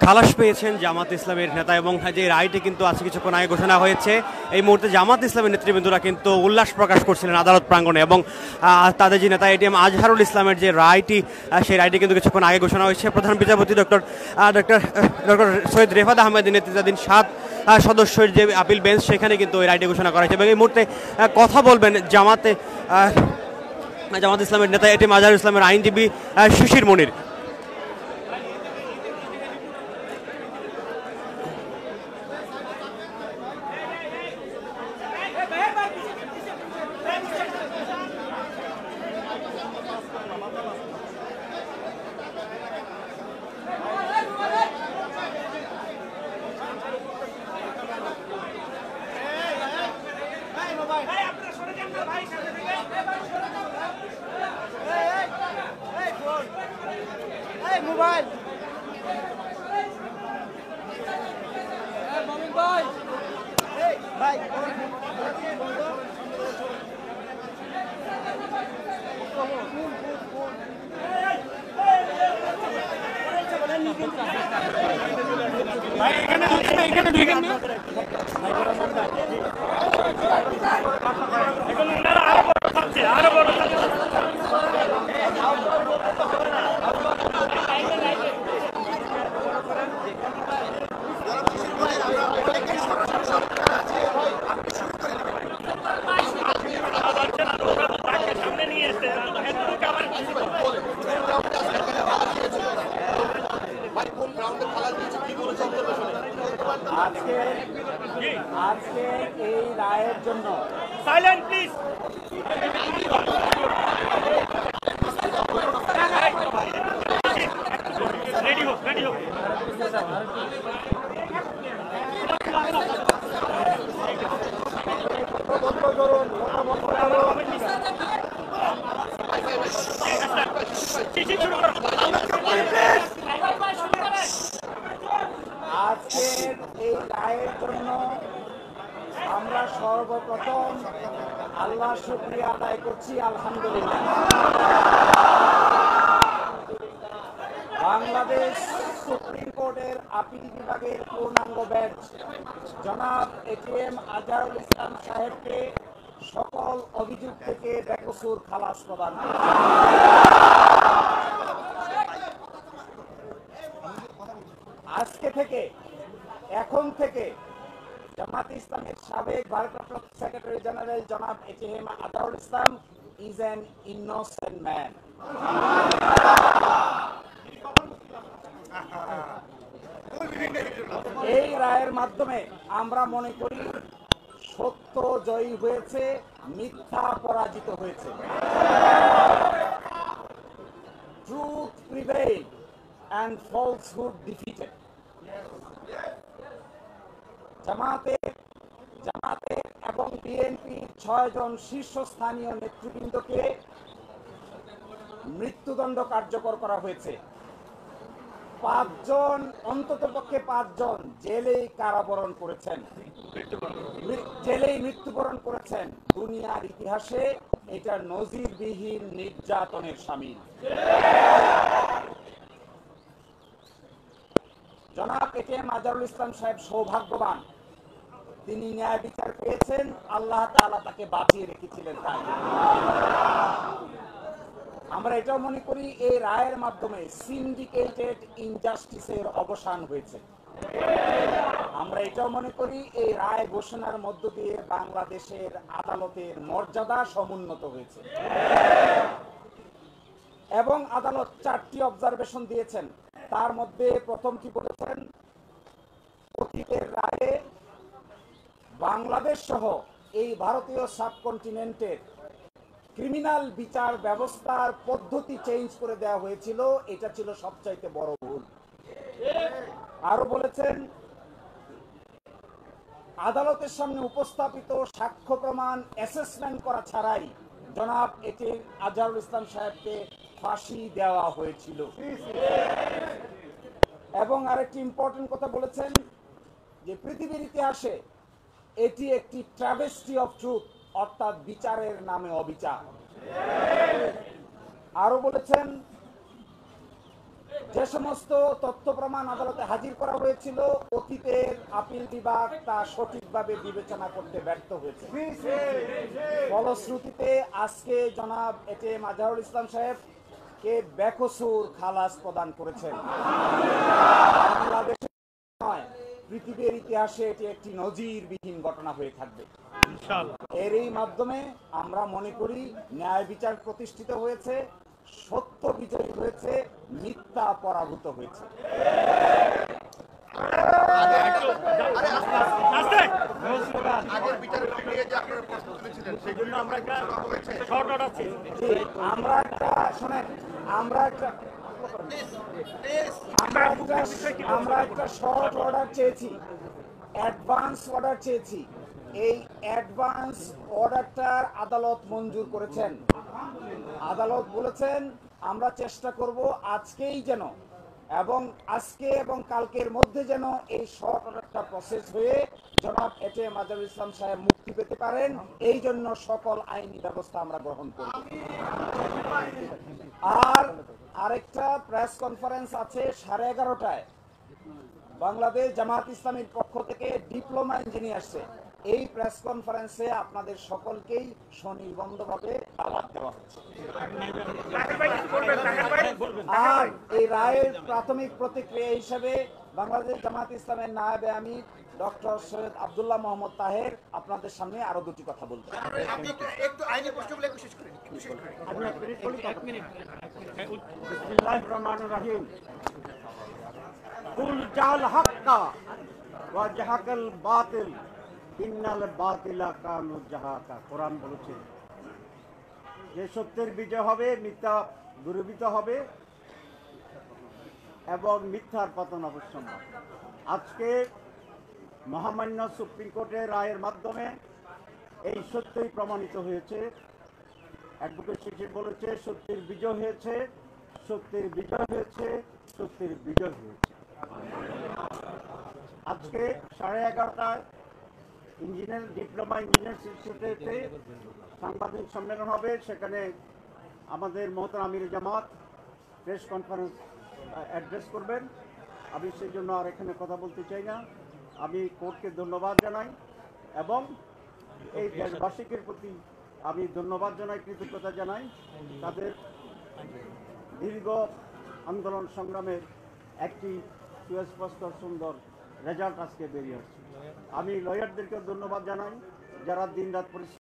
খালাস পেয়েছেন জামাত ইসলামের নেতা এবং যে রায়টি কিন্তু আজকে কিছুক্ষণ আগে ঘোষণা হয়েছে, এই মুহূর্তে জামাত ইসলামের নেতৃবৃন্দরা কিন্তু উল্লাস প্রকাশ করছিলেন আদালত প্রাঙ্গণে এবং তাদের যে নেতা এটিএম আজহারুল ইসলামের যে রায়টি, সেই রায়টি কিন্তু কিছুক্ষণ আগে ঘোষণা হয়েছে। প্রধান বিচারপতি ডক্টর সৈয়দ রেফাত আহমেদের নেতৃত্বাধীন 7 সদস্যের যে আপিল বেঞ্চ, সেখানে কিন্তু এই রায়টি ঘোষণা করা হয়েছে এবং এই মুহূর্তে কথা বলবেন জামাত ইসলামের নেতা এটিএম আজহারুল ইসলামের আইনজীবী শিশির মনির। আজকে এই রায়ের জন্য সাইলেন্ট প্লিজ। রেডি হোক, রেডি হোক। আজকের এই রায়ের জন্য আমরা সর্বপ্রথম আল্লাহ শুকরিয়া আদায় করছি, আলহামদুলিল্লাহ। বাংলাদেশ সুপ্রিম কোর্টের আপিল বিভাগের পূর্ণাঙ্গ বেঞ্চ জনাব এটিএম আজহারুল ইসলাম সাহেবকে সকল অভিযোগ থেকে বেকসুর খালাস প্রদান করে। আজকে থেকে, এখন থেকে জামাত ইসলামের সাবেক ভারপ্রাপ্ত সেক্রেটারি জেনারেল জনাব ATM Azharul Islam is an innocent man. এই রায়ের মাধ্যমে আমরা মনে করি সত্য জয়ী হয়েছে, মিথ্যা পরাজিত হয়েছে। Truth prevailed and falsehood defeated. জামাতের এবং বিএনপি 6 জন শীর্ষস্থানীয় নেতৃবৃন্দকে মৃত্যুদণ্ড কার্যকর করা হয়েছে। 5 জন, অন্ততপক্ষে 5 জন জেলেই কারাবরণ করেছেন, জেলেই মৃত্যুবরণ করেছেন। দুনিয়ার ইতিহাসে এটা নজিরবিহীন নির্যাতনের শামিল। জনাব এটিএম আজহারুল ইসলাম সাহেব সৌভাগ্যবান, তিনি ন্যায় বিচার পেয়েছেন, আল্লাহ তাআলা তাকে বাঁচিয়ে রেখেছিলেন। তাই আমরা এটাও মনে করি এই রায়ের মাধ্যমে সিন্ডিকেটেড ইনজাস্টিসের অবসান হয়েছে। আমরা এটাও মনে করি এই রায় ঘোষণার মধ্য দিয়ে বাংলাদেশের আদালতের মর্যাদা সমুন্নত হয়েছে এবং আদালত 4টি অবজারভেশন দিয়েছেন। তার মধ্যে প্রথমটি বলেছেন, অতীতের রায়ে বাংলাদেশ সহ এই ভারতীয় সাবকন্টিনেন্টের ক্রিমিনাল বিচার ব্যবস্থার পদ্ধতি চেঞ্জ করে দেওয়া হয়েছিল, এটা ছিল সবচাইতে বড় ভুল। আরো বলেছেন, আদালতের সামনে উপস্থাপিত সাক্ষ্য প্রমাণ অ্যাসেসমেন্ট করা ছাড়াই জনাব এটিএম আজহারুল ইসলাম সাহেবকে ফাঁসি দেওয়া হয়েছিল। এবং আরেকটি ইম্পর্টেন্ট কথা বলেছেন যে পৃথিবীর ইতিহাসে এটি একটি ট্র্যাভেস্টি অফ ট্রুথ, অর্থাৎ বিচারের নামে অবিচার। আরো বলেছেন যে সমস্ত তথ্য প্রমাণ আদালতে হাজির করা হয়েছিল, অতীতের আপিল বিভাগ তা সঠিকভাবে বিবেচনা করতে ব্যর্থ হয়েছে। ফলশ্রুতিতে আজকে জনাব এটিএম আজহারুল ইসলাম সাহেবকে বেকসুর খালাস প্রদান করেছেন। বাংলাদেশের নয়, পৃথিবীর ইতিহাসে এটি একটি নজিরবিহীন ঘটনা হয়ে থাকবে। এরই মাধ্যমে আমরা মনে করি ন্যায় বিচার প্রতিষ্ঠিত হয়েছে, সত্য বিজয়ী হয়েছে, মিথ্যা পরাভূত হয়েছে। আমরা একটা শর্ট অর্ডার চেয়েছি, অ্যাডভান্স অর্ডার চেয়েছি। এই অ্যাডভান্স অর্ডারটার আদালত মঞ্জুর করেছেন। আদালত বলেছেন আমরা চেষ্টা করব আজকেই যেন আজকে এবং কালকের মধ্যে যেন এই শর্ট অর্ডারটা প্রসেস হয়ে জনাব এটিএম আজহারুল ইসলাম সাহেব মুক্তি পেতে পারেন। এই জন্য সকল আইনি ব্যবস্থা আমরা গ্রহণ করব। আর আরেকটা প্রেস কনফারেন্স আছে 11:30টায়। বাংলাদেশ জামাত ইসলামীর পক্ষ থেকে ডিপ্লোমা ইঞ্জিনিয়ার আসছে। এই প্রেস কনফারেন্সে আপনাদের সকলকেই স্বনির্বন্ধভাবে দাওয়াত দেওয়া হচ্ছে। আর এই রায়ের প্রাথমিক প্রতিক্রিয়া হিসেবে বাংলাদেশ জামাত ইসলামের নায়েবে আমির ডক্টর সৈয়দ আব্দুল্লাহ মোহাম্মদ তাহের আপনাদের সামনে আরো দুটি কথা বলবেন। একটু আইনি প্রশ্নগুলো শেষ করেন। বিসমিল্লাহির রহমানির রহিম। কুল জাল হাক্কা ওয়া জাহাকাল বাতিল ইন্নাল বাতিলা কানু জাহাকা। কোরআন বলেছে যে সত্যের বিজয় হবে, মিথ্যা দূরীভূত হবে এবং মিথ্যার পতন অবশ্যম্ভাবী। আজকে মহামান্য সুপ্রিম কোর্টের রায়ের মাধ্যমে এই সত্যই প্রমাণিত হয়েছে। অ্যাডভোকেট শিশির বলেছে সত্যের বিজয় হয়েছে, সত্যের বিজয় হয়েছে, সত্যের বিজয় হয়েছে। আজকে 11:30টায় ডিপ্লোমা ইঞ্জিনিয়ার ইনস্টিটিউটে সাংবাদিক সম্মেলন হবে। সেখানে আমাদের মহতরম আমির জামাত প্রেস কনফারেন্স অ্যাড্রেস করবেন। আমি সেই জন্য আর এখানে কথা বলতে চাই না। আমি কোর্টকে ধন্যবাদ জানাই এবং এই দেশবাসীদের প্রতি আমি ধন্যবাদ জানাই, কৃতজ্ঞতা জানাই। তাদের দীর্ঘ আন্দোলন সংগ্রামের একটি সুস্পষ্ট সুন্দর রেজাল্ট আজকে বেরিয়ে আসছে। আমি লয়ারদেরকে ধন্যবাদ জানাই যারা দিনরাত পরিশ্রম